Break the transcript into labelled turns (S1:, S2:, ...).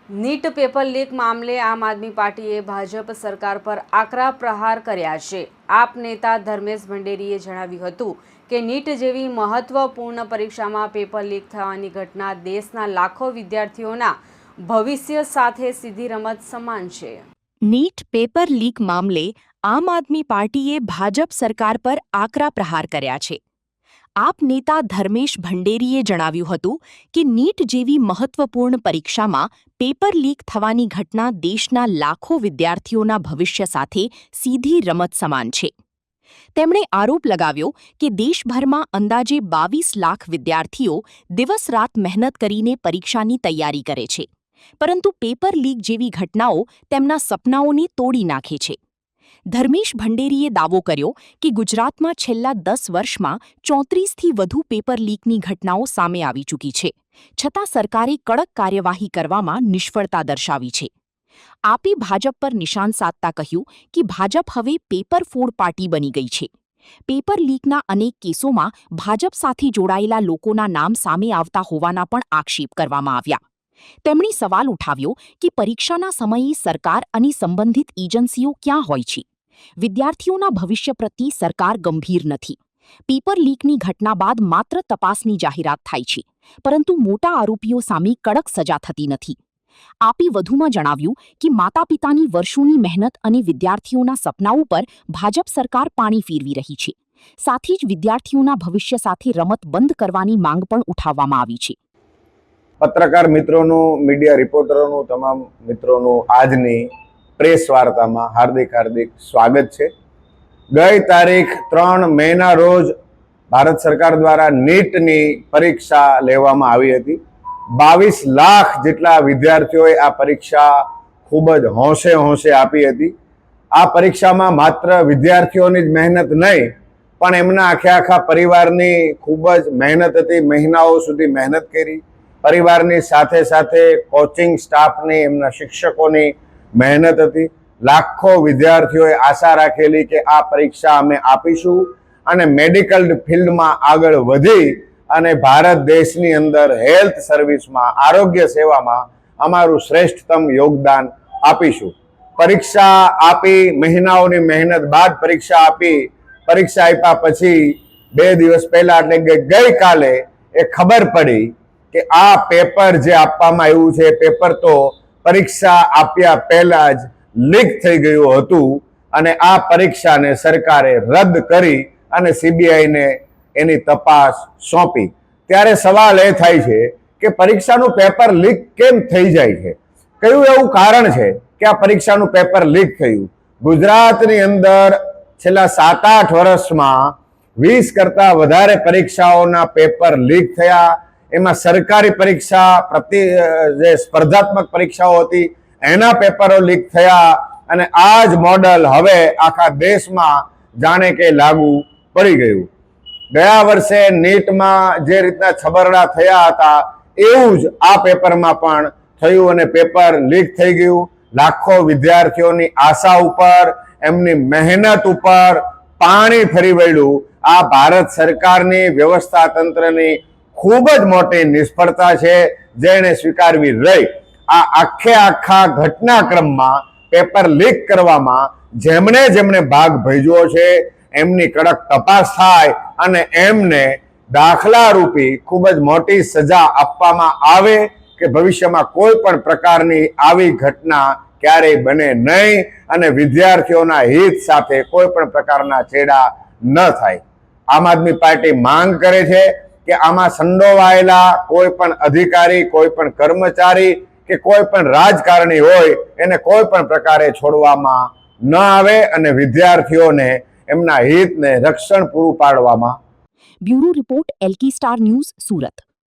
S1: NEET paper leak મામલે આમ આદમી પાર્ટીએ ભાજપ સરકાર પર આકરા પ્રહાર કર્યા છે। આપ નેતા ધર્મેશ ભંડેરીએ જણાવ્યું હતું કે નીટ જેવી મહત્વપૂર્ણ પરીક્ષામાં પેપર લીક થવાની ઘટના દેશના લાખો વિદ્યાર્થીઓના ભવિષ્ય સાથે સીધી રમત સમાન છે।
S2: નીટ પેપર લીક મામલે આમ આદમી પાર્ટીએ ભાજપ સરકાર પર આકરા પ્રહાર કર્યા છે। આપ નેતા ધર્મેશ ભંડેરીએ જણાવ્યું હતું કે નીટ જેવી મહત્વપૂર્ણ પરીક્ષામાં પેપર લીક થવાની ઘટના દેશના લાખો વિદ્યાર્થીઓના ભવિષ્ય સાથે સીધી રમત સમાન છે। તેમણે આરોપ લગાવ્યો કે દેશભરમાં અંદાજે 22 લાખ વિદ્યાર્થીઓ દિવસ રાત મહેનત કરીને પરીક્ષાની તૈયારી કરે છે, પરંતુ પેપર લીક જેવી ઘટનાઓ તેમના સપનાઓને તોડી નાખે છે। ધર્મેશ ભંડેરીએ દાવો કર્યો કે ગુજરાતમાં છેલ્લા 10 વર્ષમાં 34થી વધુ પેપર લીકની ઘટનાઓ સામે આવી ચૂકી છે, છતાં સરકારે કડક કાર્યવાહી કરવામાં નિષ્ફળતા દર્શાવી છે। આપે ભાજપ પર નિશાન સાધતા કહ્યું કે ભાજપ હવે પેપર ફોડ પાર્ટી બની ગઈ છે। પેપર લીકના અનેક કેસોમાં ભાજપ સાથે જોડાયેલા લોકોના નામ સામે આવતા હોવાના પણ આક્ષેપ કરવામાં આવ્યા। તેમણે સવાલ ઉઠાવ્યો કે પરીક્ષાના સમયે સરકાર અને સંબંધિત એજન્સીઓ ક્યાં હોય છે? વિદ્યાર્થીઓના ભવિષ્ય પ્રત્યે સરકાર ગંભીર નથી। પેપર લીકની ઘટના બાદ માત્ર તપાસની જાહેરાત થાય છે, પરંતુ મોટા આરોપીઓ સામે કડક સજા થતી નથી। આપે વધુમાં જણાવ્યું કે માતા પિતાની વર્ષોની મહેનત અને વિદ્યાર્થીઓના સપનાઓ પર ભાજપ સરકાર પાણી ફેરવી રહી છે। સાથે જ વિદ્યાર્થીઓના ભવિષ્ય સાથે રમત બંધ કરવાની માંગ પણ ઉઠાવવામાં આવી છે।
S3: પત્રકાર મિત્રોનું, મીડિયા રિપોર્ટરોનું, તમામ મિત્રોનું આજની પ્રેસ વાર્તામાં હાર્દિક સ્વાગત છે। ગઈ તારીખ 3 મેના રોજ ભારત સરકાર દ્વારા નીટની પરીક્ષા લેવામાં આવી હતી। 22 લાખ જેટલા વિદ્યાર્થીઓએ આ પરીક્ષા ખૂબ જ હોંશે આપી હતી। આ પરીક્ષામાં માત્ર વિદ્યાર્થીઓની જ મહેનત નહીં, પણ એમના આખા પરિવારની ખૂબ જ મહેનત હતી। મહિનાઓ સુધી મહેનત કરી। પરિવારની સાથે કોચિંગ સ્ટાફની, એમના શિક્ષકોની મહેનત હતી। લાખો વિદ્યાર્થીઓએ આશા રાખેલી કે આ પરીક્ષા અમે આપીશું અને મેડિકલ ફિલ્ડમાં આગળ વધી અને ભારત દેશની અંદર હેલ્થ સર્વિસમાં, આરોગ્ય સેવામાં અમારું શ્રેષ્ઠતમ યોગદાન આપીશું। પરીક્ષા આપી, મહિનાઓની મહેનત બાદ પરીક્ષા આપી। પરીક્ષા આપ્યા પછી 2 દિવસ પહેલા એટલે કે ગઈકાલે એ ખબર પડી કે આ પેપર જે આપવામાં આવ્યું છે, પેપર તો પરીક્ષા આપ્યા પહેલા જ લીક થઈ ગયું હતું અને આ પરીક્ષાને સરકારે રદ કરી અને સીબીઆઈને એની તપાસ સોંપી। ત્યારે સવાલ એ થાય છે કે પરીક્ષાનું પેપર લીક કેમ થઈ જાય છે? કયું એવું કારણ છે કે આ પરીક્ષાનું પેપર લીક થયું? ગુજરાતની અંદર છેલ્લા 7-8 વર્ષમાં 20 કરતાં વધારે પરીક્ષાઓના પેપર લીક થયા। એમાં સરકારી પરીક્ષા, જે સ્પર્ધાત્મક પરીક્ષાઓ હતી એના પેપરો લીક થયા અને આ જ મોડલ હવે આખા દેશમાં જાણે કે લાગુ પડી ગયું। ગયા વર્ષે નીટમાં જે રીતના છબરડા થયા હતા એવું જ આ પેપરમાં પણ થયું અને પેપર લીક થઈ ગયું। લાખો વિદ્યાર્થીઓની આશા ઉપર, એમની મહેનત ઉપર પાણી ફરી વળ્યું। આ ભારત સરકારની, વ્યવસ્થા તંત્રની ખૂબ જ મોટી નિષ્ફળતા છે, જેને સ્વીકારવી રહી। આ આખા ઘટનાક્રમમાં પેપર લીક કરવામાં જેમણે ભાગ ભજવ્યો છે એમની કડક તપાસ થાય અને એમને દાખલા રૂપી ખૂબ જ મોટી સજા આપવામાં આવે કે ભવિષ્યમાં કોઈ પણ પ્રકારની આવી ઘટના ક્યારેય બને નહીં અને વિદ્યાર્થીઓના હિત સાથે કોઈ પણ પ્રકારના છેડા ન થાય। આમ આદમી પાર્ટી માંગ કરે છે કે આમાં સંડોવાયેલા કોઈ પણ અધિકારી, કોઈ પણ કર્મચારી કે કોઈ પણ રાજકારણી હોય એને કોઈ પણ પ્રકારે છોડવામાં ન આવે અને વિદ્યાર્થીઓને એમના હિતને રક્ષણ પૂરું પાડવામાં।
S2: Bureau report, LK star news, Surat.